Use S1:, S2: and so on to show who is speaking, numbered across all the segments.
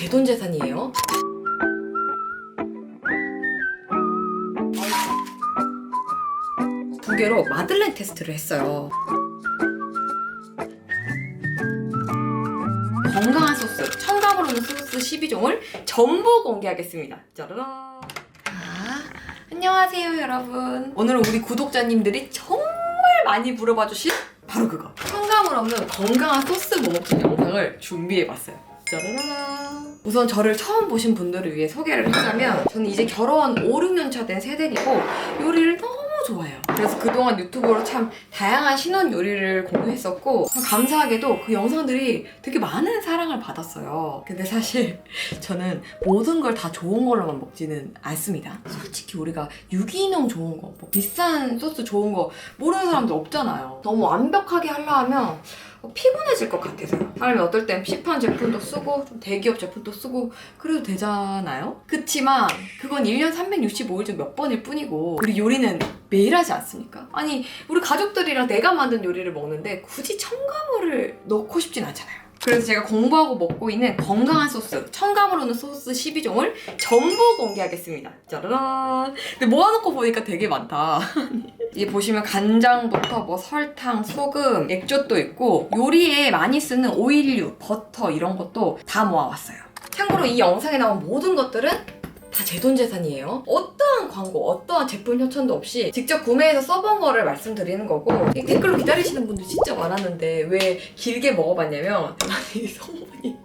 S1: 제 돈 재산이에요. 두 개로 마들렌 테스트를 했어요. 건강한 소스, 첨가물 없는 소스 12종을 전부 공개하겠습니다. 짜라란. 안녕하세요 여러분. 오늘은 우리 구독자님들이 정말 많이 물어봐 주신 바로 그거, 첨가물 없는 건강한 소스 모먹기 영상을 준비해봤어요. 짜라란. 우선 저를 처음 보신 분들을 위해 소개를 하자면, 저는 이제 결혼 5, 6년 차 된 세대이고 요리를 너무 좋아해요. 그래서 그동안 유튜브로 참 다양한 신혼 요리를 공유했었고, 감사하게도 그 영상들이 되게 많은 사랑을 받았어요. 근데 사실 저는 모든 걸 다 좋은 걸로만 먹지는 않습니다. 솔직히 우리가 유기농 좋은 거, 뭐 비싼 소스 좋은 거 모르는 사람들 없잖아요. 너무 완벽하게 하려 하면 피곤해질 것 같아서요. 사람이 어떨 땐 시판 제품도 쓰고 좀 대기업 제품도 쓰고 그래도 되잖아요? 그치만 그건 1년 365일 중 몇 번일 뿐이고, 우리 요리는 매일 하지 않습니까? 아니, 우리 가족들이랑 내가 만든 요리를 먹는데 굳이 첨가물을 넣고 싶진 않잖아요. 그래서 제가 공부하고 먹고 있는 건강한 소스, 첨가물 없는 소스 12종을 전부 공개하겠습니다. 짜라란. 근데 모아놓고 보니까 되게 많다. 이게 보시면 간장부터 뭐 설탕, 소금, 액젓도 있고, 요리에 많이 쓰는 오일류, 버터 이런 것도 다 모아왔어요. 참고로 이 영상에 나온 모든 것들은 다 제 돈 재산이에요. 어떠한 광고, 어떠한 제품 협찬도 없이 직접 구매해서 써본 거를 말씀드리는 거고, 댓글로 기다리시는 분들 진짜 많았는데 왜 길게 먹어봤냐면, 아니 성분이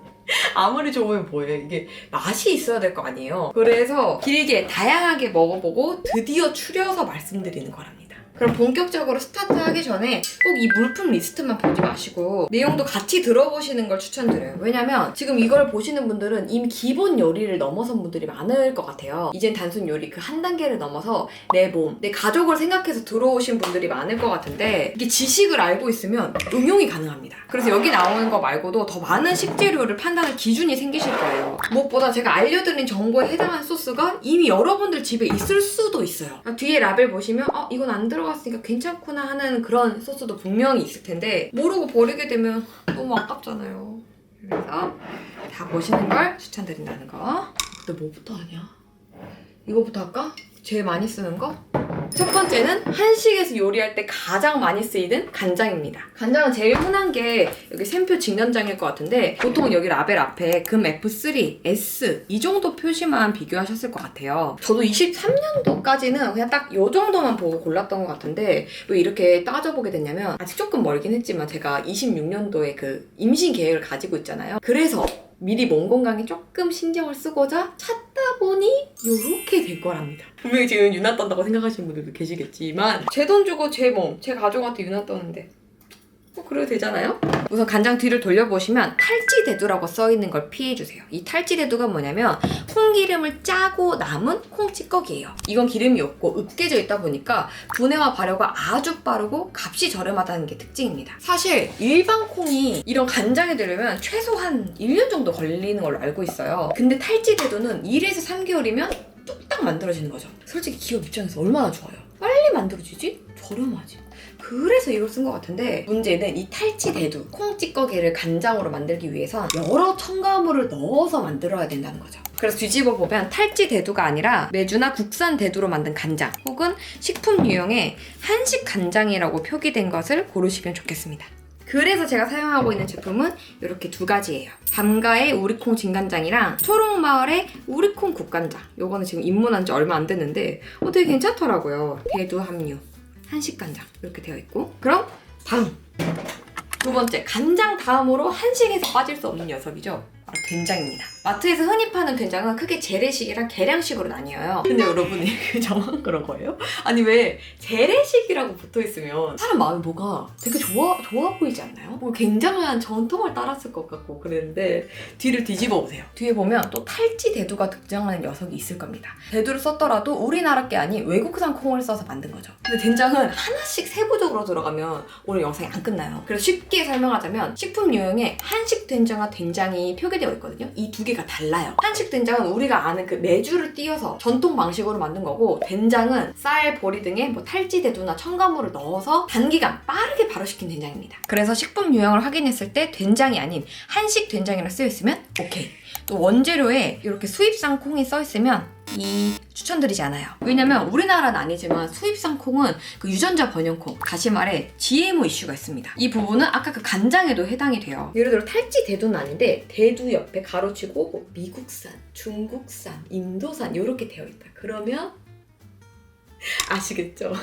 S1: 아무리 좋으면 뭐예요? 이게 맛이 있어야 될 거 아니에요? 그래서 길게 다양하게 먹어보고 드디어 추려서 말씀드리는 거랍니다. 그럼 본격적으로 스타트하기 전에 꼭 이 물품 리스트만 보지 마시고 내용도 같이 들어보시는 걸 추천드려요. 왜냐면 지금 이걸 보시는 분들은 이미 기본 요리를 넘어선 분들이 많을 것 같아요. 이젠 단순 요리 그 한 단계를 넘어서 내 몸, 내 가족을 생각해서 들어오신 분들이 많을 것 같은데, 이게 지식을 알고 있으면 응용이 가능합니다. 그래서 여기 나오는 거 말고도 더 많은 식재료를 판단할 기준이 생기실 거예요. 무엇보다 제가 알려드린 정보에 해당하는 소스가 이미 여러분들 집에 있을 수도 있어요. 뒤에 라벨 보시면 이건 안 들어갔으니까 괜찮구나 하는 그런 소스도 분명히 있을 텐데, 모르고 버리게 되면 너무 아깝잖아요. 그래서 다 보시는 걸 추천드린다는 거. 근데 뭐부터 하냐? 이거부터 할까? 제일 많이 쓰는 거? 첫 번째는 한식에서 요리할 때 가장 많이 쓰이는 간장입니다. 간장은 제일 흔한 게 여기 샘표 직련장일 것 같은데, 보통은 여기 라벨 앞에 금 F3, S 이 정도 표시만 비교하셨을 것 같아요. 저도 23년도까지는 그냥 딱 요 정도만 보고 골랐던 것 같은데, 왜 이렇게 따져보게 됐냐면, 아직 조금 멀긴 했지만 제가 26년도에 그 임신 계획을 가지고 있잖아요. 그래서 미리 몸 건강에 조금 신경을 쓰고자 찾다 보니 요렇게 될 거랍니다. 분명히 지금 유난 떤다고 생각하시는 분들도 계시겠지만, 제 돈 주고 제 몸, 제 가족한테 유난 떠는데 그래도 되잖아요? 우선 간장 뒤를 돌려보시면 탈지 대두라고 써있는 걸 피해주세요. 이 탈지 대두가 뭐냐면 콩기름을 짜고 남은 콩찌꺼기예요. 이건 기름이 없고 으깨져 있다 보니까 분해와 발효가 아주 빠르고 값이 저렴하다는 게 특징입니다. 사실 일반 콩이 이런 간장이 되려면 최소한 1년 정도 걸리는 걸로 알고 있어요. 근데 탈지 대두는 1에서 3개월이면 뚝딱 만들어지는 거죠. 솔직히 기업 입장에서 얼마나 좋아요. 빨리 만들어지지? 저렴하지. 그래서 이걸 쓴 것 같은데, 문제는 이 탈지 대두, 콩찌꺼기를 간장으로 만들기 위해선 여러 첨가물을 넣어서 만들어야 된다는 거죠. 그래서 뒤집어 보면 탈지 대두가 아니라 메주나 국산 대두로 만든 간장, 혹은 식품 유형의 한식 간장이라고 표기된 것을 고르시면 좋겠습니다. 그래서 제가 사용하고 있는 제품은 이렇게 두 가지예요. 담가의 우리콩 진간장이랑 초록마을의 우리콩 국간장. 요거는 지금 입문한 지 얼마 안 됐는데 되게 괜찮더라고요. 대두 함유, 한식간장 이렇게 되어 있고. 그럼 다음! 두 번째, 간장 다음으로 한식에서 빠질 수 없는 녀석이죠. 바로 된장입니다. 마트에서 흔히 파는 된장은 크게 재래식이랑 계량식으로 나뉘어요. 근데 여러분이 저만 그런 거예요? 아니 왜 재래식이라고 붙어있으면 사람 마음에 뭐가 되게 좋아 보이지 않나요? 뭐 굉장한 전통을 따랐을 것 같고 그랬는데, 뒤를 뒤집어 보세요. 뒤에 보면 또 탈지 대두가 등장하는 녀석이 있을 겁니다. 대두를 썼더라도 우리나라 게 아닌 외국산 콩을 써서 만든 거죠. 근데 된장은 하나씩 세부적으로 들어가면 오늘 영상이 안 끝나요. 그래서 쉽게 설명하자면 식품 유형의 한식 된장과 된장이 표기된 함유되어 있거든요. 이 두 개가 달라요. 한식 된장은 우리가 아는 그 메주를 띄어서 전통 방식으로 만든 거고, 된장은 쌀, 보리 등의 뭐 탈지대두나 첨가물을 넣어서 단기간 빠르게 발효시킨 된장입니다. 그래서 식품 유형을 확인했을 때 된장이 아닌 한식 된장이라 쓰여있으면 오케이. 또 원재료에 이렇게 수입산 콩이 써있으면 추천드리지 않아요. 왜냐면 우리나라는 아니지만 수입산 콩은 그 유전자 번영콩, 다시 말해 GMO 이슈가 있습니다. 이 부분은 아까 그 간장에도 해당이 돼요. 예를 들어 탈지 대두는 아닌데 대두 옆에 가로치고 뭐 미국산, 중국산, 인도산 이렇게 되어 있다. 그러면 아시겠죠?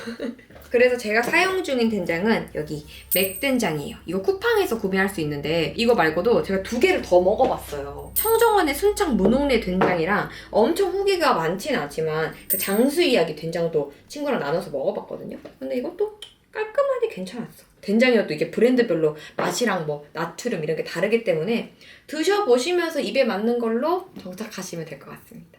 S1: 그래서 제가 사용 중인 된장은 여기 맥된장이에요. 이거 쿠팡에서 구매할 수 있는데 이거 말고도 제가 2개를 더 먹어봤어요. 청정원의 순창 무농래 된장이랑 엄청 후기가 많진 않지만 그 장수 이야기 된장도 친구랑 나눠서 먹어봤거든요. 근데 이것도 깔끔하게 괜찮았어. 된장이어도 이게 브랜드별로 맛이랑 뭐 나트륨 이런 게 다르기 때문에 드셔보시면서 입에 맞는 걸로 정착하시면 될 것 같습니다.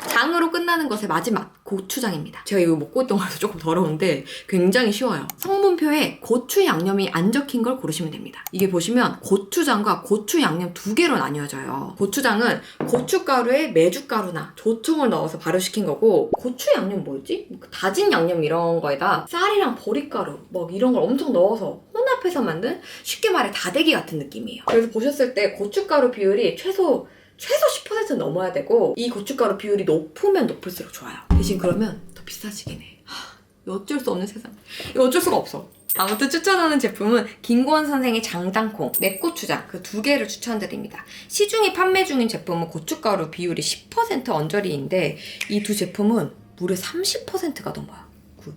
S1: 장으로 끝나는 것의 마지막, 고추장입니다. 제가 이거 먹고 있던 거라서 조금 더러운데 굉장히 쉬워요. 성분표에 고추 양념이 안 적힌 걸 고르시면 됩니다. 이게 보시면 고추장과 고추 양념 2개로 나뉘어져요. 고추장은 고춧가루에 메주가루나 조청을 넣어서 발효시킨 거고, 고추 양념 뭐였지? 다진 양념 이런 거에다 쌀이랑 보리가루 뭐 이런 걸 엄청 넣어서 혼합해서 만든, 쉽게 말해 다대기 같은 느낌이에요. 그래서 보셨을 때 고춧가루 비율이 최소 10% 넘어야 되고, 이 고춧가루 비율이 높으면 높을수록 좋아요. 대신 그러면 더 비싸지긴 해. 어쩔 수 없는 세상. 이거 어쩔 수가 없어. 아무튼 추천하는 제품은 김고은 선생의 장당콩, 맥고추장 그 2개를 추천드립니다. 시중에 판매 중인 제품은 고춧가루 비율이 10% 언저리인데 이 두 제품은 무려 30%가 넘어요. 굿.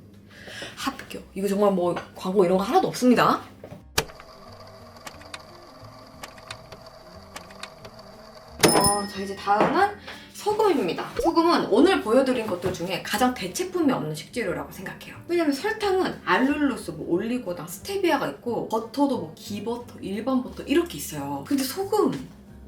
S1: 합격. 이거 정말 뭐 광고 이런 거 하나도 없습니다. 자, 이제 다음은 소금입니다. 소금은 오늘 보여드린 것들 중에 가장 대체품이 없는 식재료라고 생각해요. 왜냐면 설탕은 알룰로스, 뭐 올리고당, 스테비아가 있고, 버터도 뭐 기버터, 일반 버터 이렇게 있어요. 근데 소금,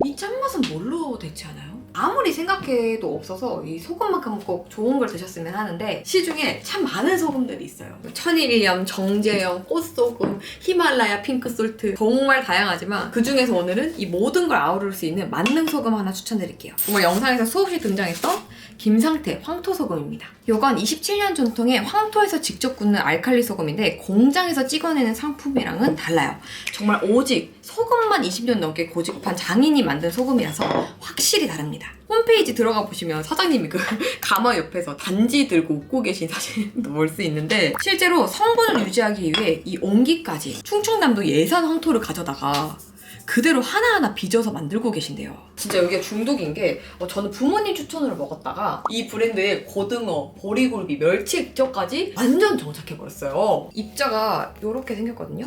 S1: 이 짠맛은 뭘로 대체하나요? 아무리 생각해도 없어서 이 소금만큼은 꼭 좋은 걸 드셨으면 하는데, 시중에 참 많은 소금들이 있어요. 천일염, 정제염, 꽃소금, 히말라야 핑크솔트, 정말 다양하지만 그 중에서 오늘은 이 모든 걸 아우를 수 있는 만능 소금 하나 추천드릴게요. 정말 영상에서 수없이 등장했던 김상태 황토소금입니다. 이건 27년 전통의 황토에서 직접 굽는 알칼리 소금인데 공장에서 찍어내는 상품이랑은 달라요. 정말 오직 소금만 20년 넘게 고집한 장인이 만든 소금이라서 확실히 다릅니다. 홈페이지 들어가 보시면 사장님이 그 가마 옆에서 단지 들고 웃고 계신 사진도 볼 수 있는데, 실제로 성분을 유지하기 위해 이 옹기까지 충청남도 예산 황토를 가져다가 그대로 하나하나 빚어서 만들고 계신데요. 진짜 여기가 중독인 게, 저는 부모님 추천으로 먹었다가 이 브랜드의 고등어, 보리굴비, 멸치 액젓까지 완전 정착해버렸어요. 입자가 이렇게 생겼거든요.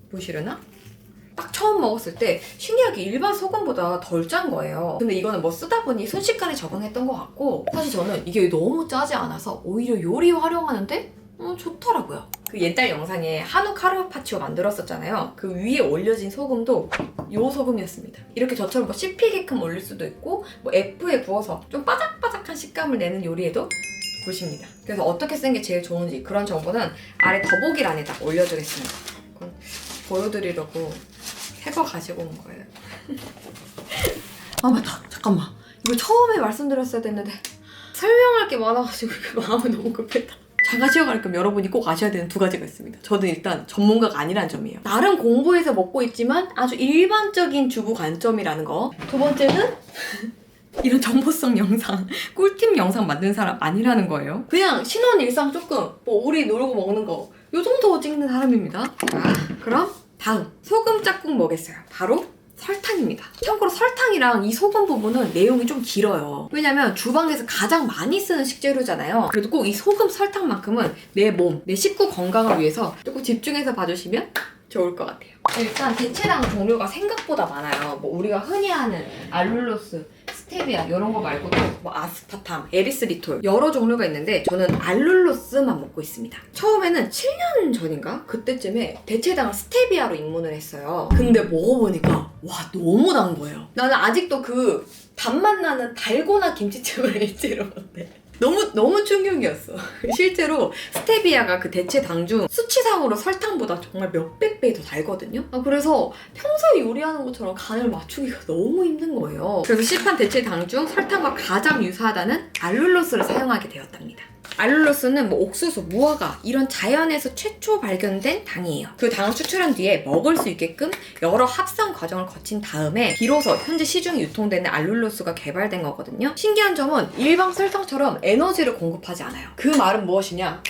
S1: 보시려나? 딱 처음 먹었을 때 신기하게 일반 소금보다 덜 짠 거예요. 근데 이거는 뭐 쓰다 보니 순식간에 적응했던 것 같고, 사실 저는 이게 너무 짜지 않아서 오히려 요리 활용하는데 좋더라고요. 그 옛날 영상에 한우 카르파치오 만들었었잖아요. 그 위에 올려진 소금도 요 소금이었습니다. 이렇게 저처럼 뭐 씹히게끔 올릴 수도 있고, 뭐 F에 구워서 좀 바삭바삭한 식감을 내는 요리에도 굿입니다. 그래서 어떻게 쓰는 게 제일 좋은지 그런 정보는 아래 더보기란에다 올려두겠습니다. 그건 보여드리려고 새 거 가지고 온 거예요. 아 맞다, 잠깐만. 이거 처음에 말씀드렸어야 됐는데 설명할 게 많아가지고 마음이 너무 급했다. 장가지어갈 겸 여러분이 꼭 아셔야 되는 2가지가 있습니다. 저는 일단 전문가가 아니라는 점이에요. 나름 공부해서 먹고 있지만 아주 일반적인 주부 관점이라는 거. 2번째는 이런 정보성 영상, 꿀팁 영상 만드는 사람 아니라는 거예요. 그냥 신혼 일상 조금 뭐 우리 놀고 먹는 거 요 정도 찍는 사람입니다. 자, 그럼 다음 소금 짝꿍 뭐겠어요? 바로 설탕입니다. 참고로 설탕이랑 이 소금 부분은 내용이 좀 길어요. 왜냐면 주방에서 가장 많이 쓰는 식재료잖아요. 그래도 꼭 이 소금 설탕만큼은 내 몸, 내 식구 건강을 위해서 조금 집중해서 봐주시면 좋을 것 같아요. 일단 대체당 종류가 생각보다 많아요. 뭐 우리가 흔히 아는 알룰로스, 스테비아 이런 거 말고도 뭐 아스파탐, 에리스리톨 여러 종류가 있는데 저는 알룰로스만 먹고 있습니다. 처음에는 7년 전인가? 그때쯤에 대체당을 스테비아로 입문을 했어요. 근데 먹어보니까 와 너무 단 거예요. 나는 아직도 그 단맛 나는 달고나 김치찜을 일지로 못해. 너무 충격이었어. 실제로 스테비아가 그 대체 당 중 수치상으로 설탕보다 정말 몇백 배 더 달거든요. 그래서 평소에 요리하는 것처럼 간을 맞추기가 너무 힘든 거예요. 그래서 시판 대체 당 중 설탕과 가장 유사하다는 알룰로스를 사용하게 되었답니다. 알룰로스는 뭐 옥수수, 무화과 이런 자연에서 최초 발견된 당이에요. 그 당을 추출한 뒤에 먹을 수 있게끔 여러 합성 과정을 거친 다음에 비로소 현재 시중에 유통되는 알룰로스가 개발된 거거든요. 신기한 점은 일반 설탕처럼 에너지를 공급하지 않아요. 그 말은 무엇이냐?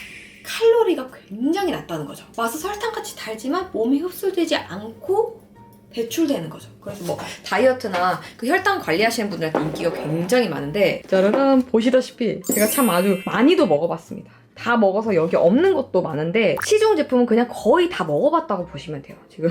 S1: 칼로리가 굉장히 낮다는 거죠. 맛은 설탕같이 달지만 몸에 흡수되지 않고 배출되는 거죠. 그래서 뭐 다이어트나 그 혈당 관리하시는 분들한테 인기가 굉장히 많은데 짜라란 보시다시피 제가 참 아주 많이도 먹어봤습니다. 다 먹어서 여기 없는 것도 많은데 시중 제품은 그냥 거의 다 먹어봤다고 보시면 돼요. 지금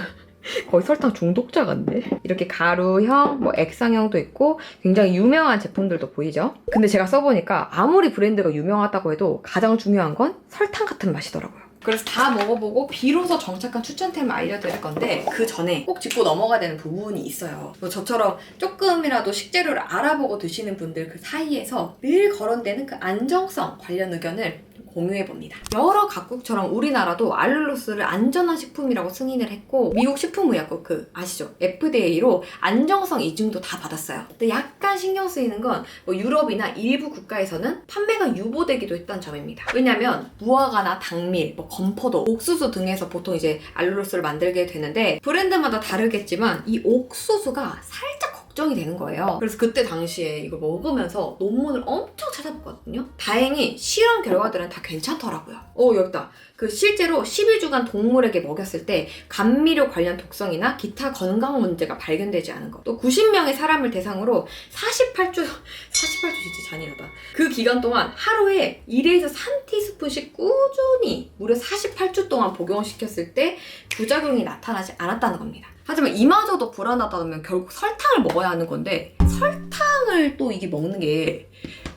S1: 거의 설탕 중독자 같네. 이렇게 가루형, 뭐 액상형도 있고 굉장히 유명한 제품들도 보이죠? 근데 제가 써보니까 아무리 브랜드가 유명하다고 해도 가장 중요한 건 설탕 같은 맛이더라고요. 그래서 다 먹어보고 비로소 정착한 추천템을 알려드릴 건데 그 전에 꼭 짚고 넘어가야 되는 부분이 있어요. 저처럼 조금이라도 식재료를 알아보고 드시는 분들 그 사이에서 늘 거론되는 그 안정성 관련 의견을 공유해봅니다. 여러 각국처럼 우리나라도 알룰로스를 안전한 식품이라고 승인을 했고 미국 식품의약국 그 아시죠? FDA로 안정성 인증도 다 받았어요. 근데 약간 신경 쓰이는 건 뭐 유럽이나 일부 국가에서는 판매가 유보되기도 했다는 점입니다. 왜냐면 무화과나 당밀, 뭐 건포도, 옥수수 등에서 보통 이제 알룰로스를 만들게 되는데 브랜드마다 다르겠지만 이 옥수수가 살짝 걱정이 되는 거예요. 그래서 그때 당시에 이걸 먹으면서 논문을 엄청 찾아봤거든요. 다행히 실험 결과들은 다 괜찮더라고요. 여기다. 그 실제로 12주간 동물에게 먹였을 때 감미료 관련 독성이나 기타 건강 문제가 발견되지 않은 것. 또 90명의 사람을 대상으로 48주 진짜 잔인하다. 그 기간 동안 하루에 1에서 3티스푼씩 꾸준히 무려 48주 동안 복용시켰을 때 부작용이 나타나지 않았다는 겁니다. 하지만 이마저도 불안하다면 결국 설탕을 먹어야 하는 건데 설탕을 또 이게 먹는 게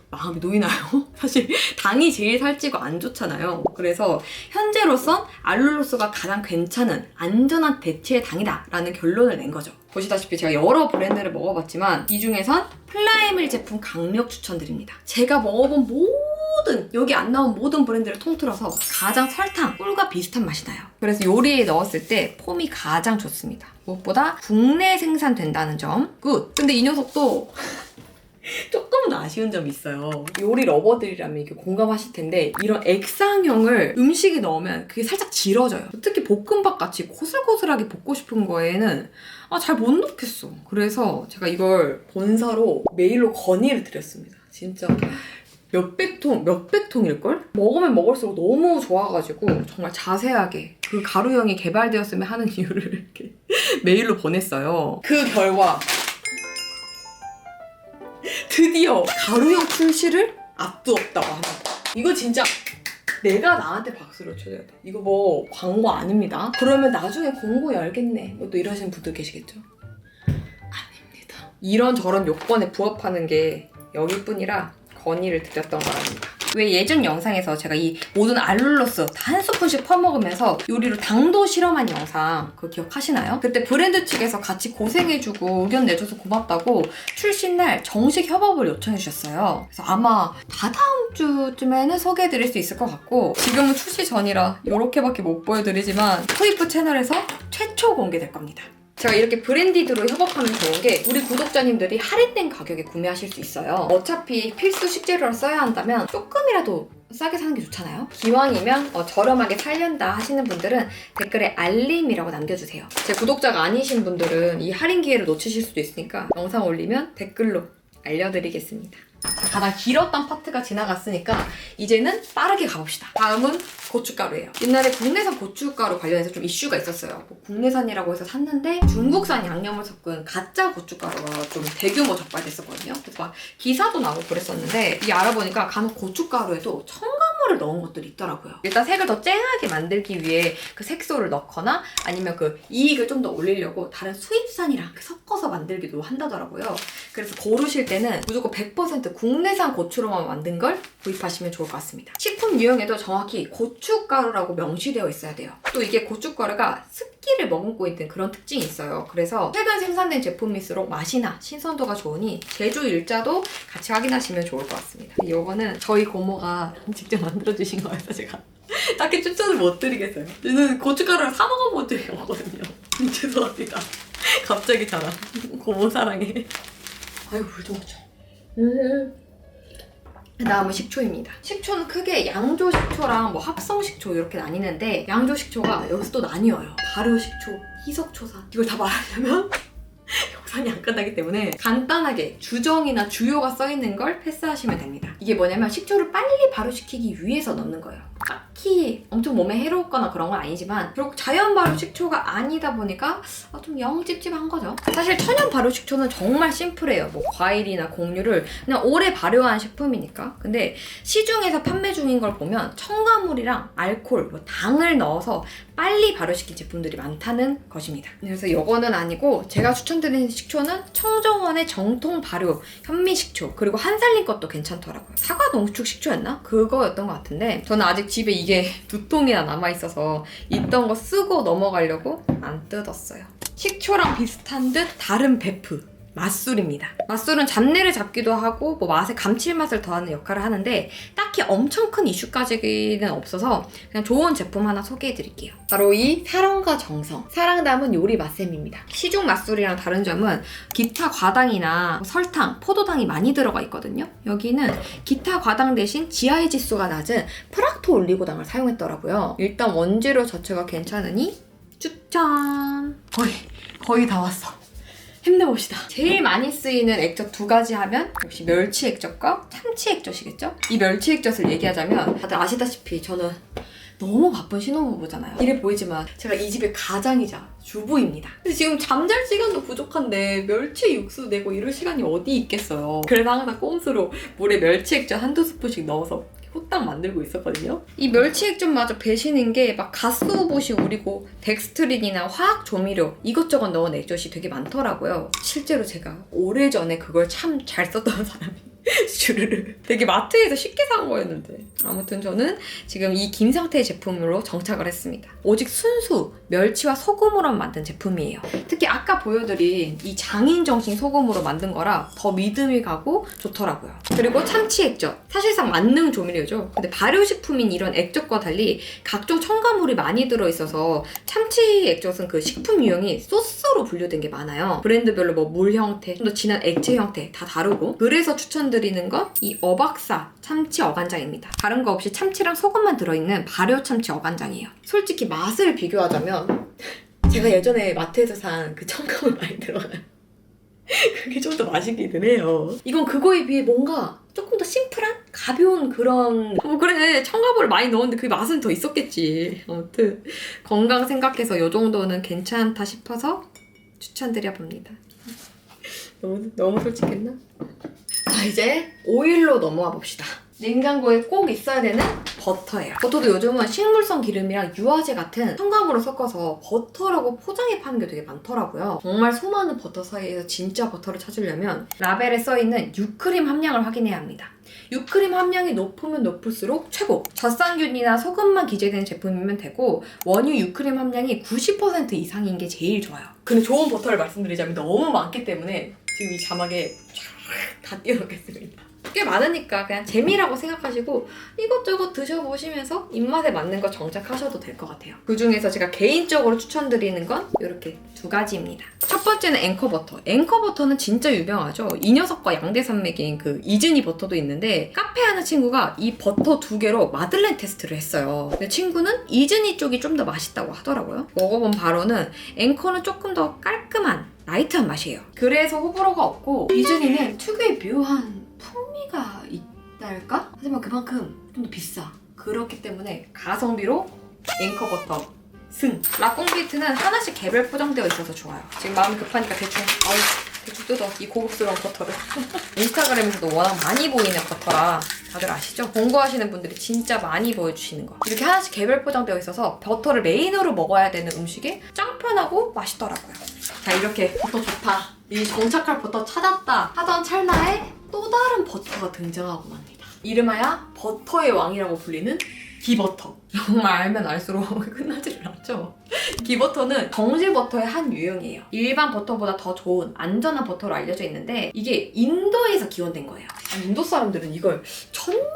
S1: 마음이 놓이나요? 사실 당이 제일 살찌고 안 좋잖아요. 그래서 현재로선 알룰로스가 가장 괜찮은 안전한 대체의 당이다 라는 결론을 낸 거죠. 보시다시피 제가 여러 브랜드를 먹어봤지만 이 중에선 플라이밀 제품 강력 추천드립니다. 제가 먹어본 여기 안 나온 모든 브랜드를 통틀어서 가장 설탕, 꿀과 비슷한 맛이 나요. 그래서 요리에 넣었을 때 폼이 가장 좋습니다. 무엇보다 국내 생산된다는 점 굿! 근데 이 녀석도 조금은 아쉬운 점이 있어요. 요리 러버들이라면 이게 공감하실 텐데 이런 액상형을 음식에 넣으면 그게 살짝 질어져요. 특히 볶음밥 같이 고슬고슬하게 볶고 싶은 거에는 잘 못 넣겠어. 그래서 제가 이걸 본사로 메일로 건의를 드렸습니다. 진짜 몇백 통일걸? 먹으면 먹을수록 너무 좋아가지고 정말 자세하게 그 가루형이 개발되었으면 하는 이유를 이렇게 메일로 보냈어요. 그 결과 드디어 가루형 출시를 앞두었다고 합니다. 이거 진짜 내가 나한테 박수를 쳐줘야 돼. 이거 뭐 광고 아닙니다. 그러면 나중에 공고 열겠네. 뭐 또 이러시는 분들 계시겠죠? 아닙니다. 이런저런 요건에 부합하는 게 여기뿐이라 건의를 드렸던 거랍니다. 왜 예전 영상에서 제가 이 모든 알룰로스 다 한 스푼씩 퍼먹으면서 요리로 당도 실험한 영상 그거 기억하시나요? 그때 브랜드 측에서 같이 고생해주고 의견 내줘서 고맙다고 출시날 정식 협업을 요청해 주셨어요. 그래서 아마 다다음 주쯤에는 소개해드릴 수 있을 것 같고 지금은 출시 전이라 이렇게밖에 못 보여드리지만 토이프 채널에서 최초 공개될 겁니다. 제가 이렇게 브랜디드로 협업하면 좋은 게 우리 구독자님들이 할인된 가격에 구매하실 수 있어요. 어차피 필수 식재료를 써야 한다면 조금이라도 싸게 사는 게 좋잖아요. 기왕이면 저렴하게 살련다 하시는 분들은 댓글에 알림이라고 남겨주세요. 제 구독자가 아니신 분들은 이 할인 기회를 놓치실 수도 있으니까 영상 올리면 댓글로 알려드리겠습니다. 가장 길었던 파트가 지나갔으니까 이제는 빠르게 가봅시다. 다음은 고춧가루예요. 옛날에 국내산 고춧가루 관련해서 좀 이슈가 있었어요. 뭐 국내산이라고 해서 샀는데 중국산 양념을 섞은 가짜 고춧가루가 좀 대규모 적발됐었거든요. 그래서 막 기사도 나고 그랬었는데 이 알아보니까 간혹 고춧가루에도 첨가물을 넣은 것들이 있더라고요. 일단 색을 더 쨍하게 만들기 위해 그 색소를 넣거나 아니면 그 이익을 좀 더 올리려고 다른 수입산이랑 섞어서 만들기도 한다더라고요. 그래서 고르실 때는 무조건 100% 국내산 고추로만 만든 걸 구입하시면 좋을 것 같습니다. 식품 유형에도 정확히 고춧가루라고 명시되어 있어야 돼요. 또 이게 고춧가루가 습기를 머금고 있는 그런 특징이 있어요. 그래서 최근 생산된 제품일수록 맛이나 신선도가 좋으니 제조 일자도 같이 확인하시면 좋을 것 같습니다. 이거는 저희 고모가 직접 만들어주신 거여서 제가 딱히 추천을 못 드리겠어요. 저는 고춧가루를 사 먹어본 적이 없거든요. 죄송합니다. 갑자기 자랑. 고모 사랑해. 아유, 물 좀 묻혀. 그 다음은 식초입니다. 식초는 크게 양조 식초랑 뭐 합성 식초 이렇게 나뉘는데 양조 식초가 여기서 또 나뉘어요. 발효 식초, 희석초산 이걸 다 말하려면 영상이 안 끝나기 때문에 간단하게 주정이나 주요가 써있는 걸 패스하시면 됩니다. 이게 뭐냐면 식초를 빨리 발효시키기 위해서 넣는 거예요. 딱히 엄청 몸에 해롭거나 그런 건 아니지만 결국 자연 발효 식초가 아니다 보니까 좀 영 찝찝한 거죠. 사실 천연 발효 식초는 정말 심플해요. 뭐 과일이나 곡류를 그냥 오래 발효한 식품이니까. 근데 시중에서 판매 중인 걸 보면 첨가물이랑 알코올, 뭐 당을 넣어서 빨리 발효시킨 제품들이 많다는 것입니다. 그래서 이거는 아니고 제가 추천드리는 식초는 청정원의 정통 발효 현미식초, 그리고 한살림 것도 괜찮더라고요. 사과 농축 식초였나? 그거였던 것 같은데 저는 아직 집에 이게 2통이나 남아있어서 있던 거 쓰고 넘어가려고 안 뜯었어요. 식초랑 비슷한 듯 다른 베프, 맛술입니다. 맛술은 잡내를 잡기도 하고 뭐 맛의 감칠맛을 더하는 역할을 하는데 딱히 엄청 큰 이슈까지는 없어서 그냥 좋은 제품 하나 소개해드릴게요. 바로 이 사랑과 정성, 사랑 담은 요리 맛샘입니다. 시중 맛술이랑 다른 점은 기타 과당이나 설탕, 포도당이 많이 들어가 있거든요. 여기는 기타 과당 대신 GI 지수가 낮은 프락토 올리고당을 사용했더라고요. 일단 원재료 자체가 괜찮으니 추천! 거의 다 왔어. 힘내봅시다. 제일 많이 쓰이는 액젓 2가지 하면 역시 멸치 액젓과 참치 액젓이겠죠? 이 멸치 액젓을 얘기하자면 다들 아시다시피 저는 너무 바쁜 신혼부부잖아요. 이래 보이지만 제가 이 집의 가장이자 주부입니다. 근데 지금 잠잘 시간도 부족한데 멸치 육수 내고 이럴 시간이 어디 있겠어요. 그래서 항상 꼼수로 물에 멸치 액젓 1~2스푼씩 넣어서 후딱 만들고 있었거든요. 이 멸치 액젓마저 배시는 게 막 가스오봇이 우리고 덱스트린이나 화학 조미료 이것저것 넣은 액젓이 되게 많더라고요. 실제로 제가 오래전에 그걸 참 잘 썼던 사람이 주르르 되게 마트에서 쉽게 산 거였는데 아무튼 저는 지금 이 김상태의 제품으로 정착을 했습니다. 오직 순수 멸치와 소금으로 만든 제품이에요. 특히 아까 보여드린 이 장인정신 소금으로 만든 거라 더 믿음이 가고 좋더라고요. 그리고 참치 액젓, 사실상 만능 조미료죠. 근데 발효식품인 이런 액젓과 달리 각종 첨가물이 많이 들어있어서 참치 액젓은 그 식품 유형이 소스로 분류된 게 많아요. 브랜드별로 뭐 물 형태, 좀 더 진한 액체 형태 다 다르고, 그래서 추천드리는 건 이 어박사 참치 어간장입니다. 다른 거 없이 참치랑 소금만 들어있는 발효 참치 어간장이에요. 솔직히 맛을 비교하자면 제가 예전에 마트에서 산 그 첨가물 많이 들어간 그게 좀 더 맛있기는 해요. 이건 그거에 비해 뭔가 조금 더 심플한? 가벼운 그런 그래 첨가물을 많이 넣었는데 그 맛은 더 있었겠지. 아무튼 건강 생각해서 이 정도는 괜찮다 싶어서 추천드려봅니다. 너무 솔직했나? 자, 이제 오일로 넘어와 봅시다. 냉장고에 꼭 있어야 되는 버터예요. 버터도 요즘은 식물성 기름이랑 유화제 같은 첨가물을 섞어서 버터라고 포장해 파는 게 되게 많더라고요. 정말 수많은 버터 사이에서 진짜 버터를 찾으려면 라벨에 써있는 유크림 함량을 확인해야 합니다. 유크림 함량이 높으면 높을수록 최고! 젖산균이나 소금만 기재된 제품이면 되고 원유 유크림 함량이 90% 이상인 게 제일 좋아요. 근데 좋은 버터를 말씀드리자면 너무 많기 때문에 지금 이 자막에 다 띄워놓겠습니다. 꽤 많으니까 그냥 재미라고 생각하시고 이것저것 드셔보시면서 입맛에 맞는 거 정착하셔도 될 것 같아요. 그 중에서 제가 개인적으로 추천드리는 건 이렇게 2가지입니다. 첫 번째는 앵커버터. 앵커버터는 진짜 유명하죠. 이 녀석과 양대산맥인 그 이즈니 버터도 있는데 카페 하는 친구가 이 버터 2개로 마들렌 테스트를 했어요. 근데 친구는 이즈니 쪽이 좀 더 맛있다고 하더라고요. 먹어본 바로는 앵커는 조금 더 깔끔한 라이트한 맛이에요. 그래서 호불호가 없고 이즈니는 특유의 묘한 풍미가 있달까? 하지만 그만큼 좀 더 비싸. 그렇기 때문에 가성비로 앵커버터 승! 라꽁비트는 하나씩 개별 포장되어 있어서 좋아요. 지금 마음이 급하니까 대충 뜯어. 이 고급스러운 버터를. 인스타그램에서도 워낙 많이 보이는 버터라 다들 아시죠? 공부하시는 분들이 진짜 많이 보여주시는 거. 이렇게 하나씩 개별 포장되어 있어서 버터를 메인으로 먹어야 되는 음식에 짱 편하고 맛있더라고요. 자, 이렇게 버터 좋다. 이 정착할 버터 찾았다 하던 찰나에 또 다른 버터가 등장하고 맙니다. 이름하여 버터의 왕이라고 불리는 기버터. 정말 알면 알수록 끝나지를 않죠. 기버터는 정제 버터의 한 유형이에요. 일반 버터보다 더 좋은 안전한 버터로 알려져 있는데 이게 인도에서 기원된 거예요. 인도 사람들은 이걸 천년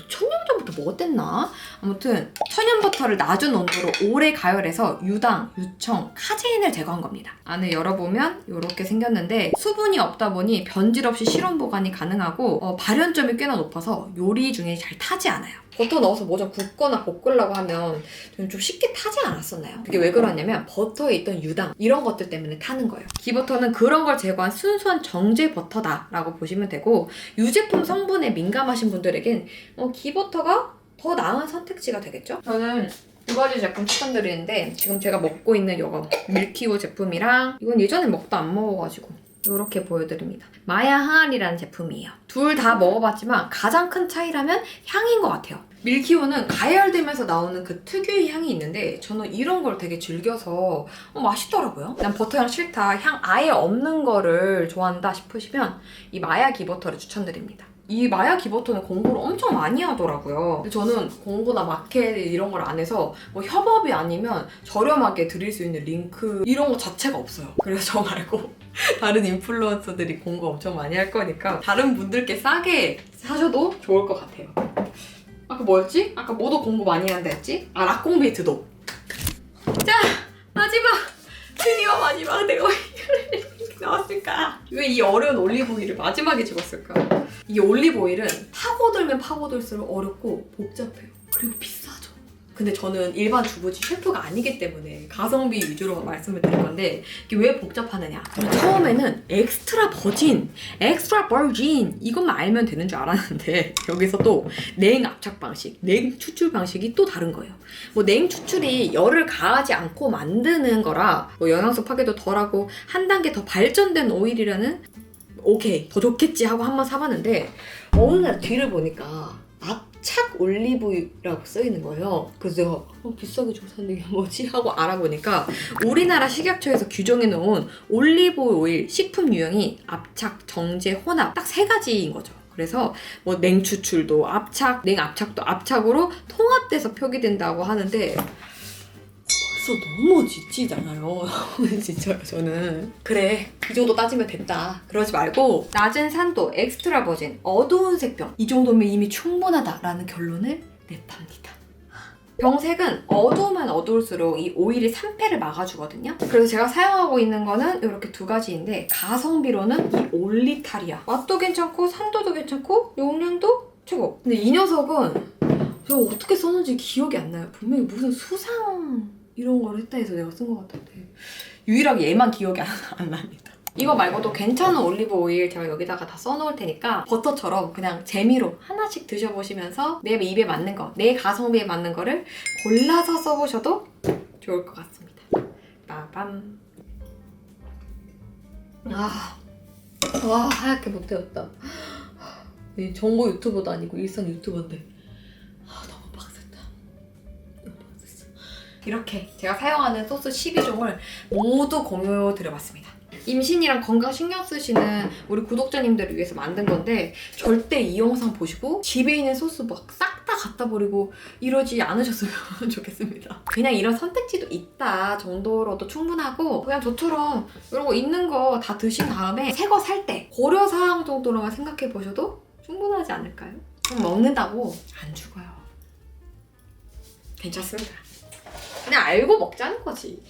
S1: 전부터 먹었댔나? 아무튼 천연버터를 낮은 온도로 오래 가열해서 유당, 유청, 카제인을 제거한 겁니다. 안에 열어보면 이렇게 생겼는데 수분이 없다 보니 변질 없이 실온 보관이 가능하고 발연점이 꽤나 높아서 요리 중에 잘 타지 않아요. 버터 넣어서 뭐 좀 굽거나 볶으려고 하면 좀 쉽게 타지 않았었나요? 그게 왜 그러냐면 버터에 있던 유당 이런 것들 때문에 타는 거예요. 기버터는 그런 걸 제거한 순수한 정제 버터다라고 보시면 되고 유제품 성분에 민감하신 분들에겐 기버터가 더 나은 선택지가 되겠죠? 저는 두 가지 제품 추천드리는데 지금 제가 먹고 있는 이거 밀키우 제품이랑 이건 예전에 먹다 안 먹어가지고 이렇게 보여드립니다. 마야 항아리라는 제품이에요. 둘 다 먹어봤지만 가장 큰 차이라면 향인 것 같아요. 밀키오는 가열되면서 나오는 그 특유의 향이 있는데 저는 이런 걸 되게 즐겨서 맛있더라고요. 난 버터향 싫다, 향 아예 없는 거를 좋아한다 싶으시면 이 마야 기버터를 추천드립니다. 이 마야 기버터는 공부를 엄청 많이 하더라고요. 저는 공부나 마켓 이런 걸 안 해서 뭐 협업이 아니면 저렴하게 드릴 수 있는 링크 이런 거 자체가 없어요. 그래서 저 말고 다른 인플루언서들이 공부 엄청 많이 할 거니까 다른 분들께 싸게 사셔도 좋을 것 같아요. 아까 뭐였지? 아까 뭐도 공부 많이 한다 했지? 락공베이트도. 자, 마지막! 드디어 마지막 내가 왜 이렇게 나왔을까? 왜 이 어려운 올리브 오일을 마지막에 집었을까? 이 올리브 오일은 파고들면 파고들수록 어렵고 복잡해요. 그리고 비싸죠. 근데 저는 일반 주부지 셰프가 아니기 때문에 가성비 위주로 말씀을 드릴 건데 이게 왜 복잡하느냐? 처음에는 엑스트라 버진 이것만 알면 되는 줄 알았는데 여기서 또 냉 압착 방식, 냉 추출 방식이 또 다른 거예요. 뭐 냉 추출이 열을 가하지 않고 만드는 거라 뭐 영양소 파괴도 덜하고 한 단계 더 발전된 오일이라는 오케이 더 좋겠지 하고 한번 사봤는데 어느 날 뒤를 보니까 압착 올리브유라고 써있는 거예요. 그래서 제가 비싸게 주고 샀는데 이게 뭐지? 하고 알아보니까 우리나라 식약처에서 규정해놓은 올리브 오일 식품 유형이 압착, 정제, 혼합 딱 3가지인 거죠. 그래서 뭐 냉추출도 압착, 냉압착도 압착으로 통합돼서 표기된다고 하는데 벌써 너무 지치잖아요. 진짜요, 저는. 그래, 이 정도 따지면 됐다. 그러지 말고 낮은 산도, 엑스트라 버진, 어두운 색병 이 정도면 이미 충분하다라는 결론을 냈답니다. 병색은 어두우면 어두울수록 이 오일이 산패를 막아주거든요. 그래서 제가 사용하고 있는 거는 이렇게 2가지인데 가성비로는 이 올리타리아 맛도 괜찮고 산도도 괜찮고 용량도 최고. 근데 이 녀석은 제가 어떻게 썼는지 기억이 안 나요. 분명히 무슨 수상 이런 걸 했다 해서 내가 쓴 것 같은데 유일하게 얘만 기억이 안 납니다. 이거 말고도 괜찮은 올리브 오일 제가 여기다가 다 써놓을 테니까 버터처럼 그냥 재미로 하나씩 드셔보시면서 내 입에 맞는 거, 내 가성비에 맞는 거를 골라서 써보셔도 좋을 것 같습니다. 빠밤. 와 하얗게 못 태웠다. 정보 유튜버도 아니고 일상 유튜버인데 너무 빡셌다. 이렇게 제가 사용하는 소스 12종을 모두 공유드려봤습니다. 임신이랑 건강 신경 쓰시는 우리 구독자님들을 위해서 만든 건데 절대 이 영상 보시고 집에 있는 소스 막 싹 다 갖다 버리고 이러지 않으셨으면 좋겠습니다. 그냥 이런 선택지도 있다 정도로도 충분하고 그냥 저처럼 이런 거 있는 거 다 드신 다음에 새 거 살 때 고려사항 정도로만 생각해 보셔도 충분하지 않을까요? 먹는다고 안 죽어요. 괜찮습니다. 그냥 알고 먹자는 거지.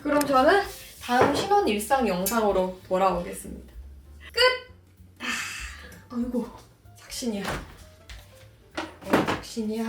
S1: 그럼 저는 다음 신혼 일상 영상으로 돌아오겠습니다. 끝! 아이고, 작신이야. 작신이야.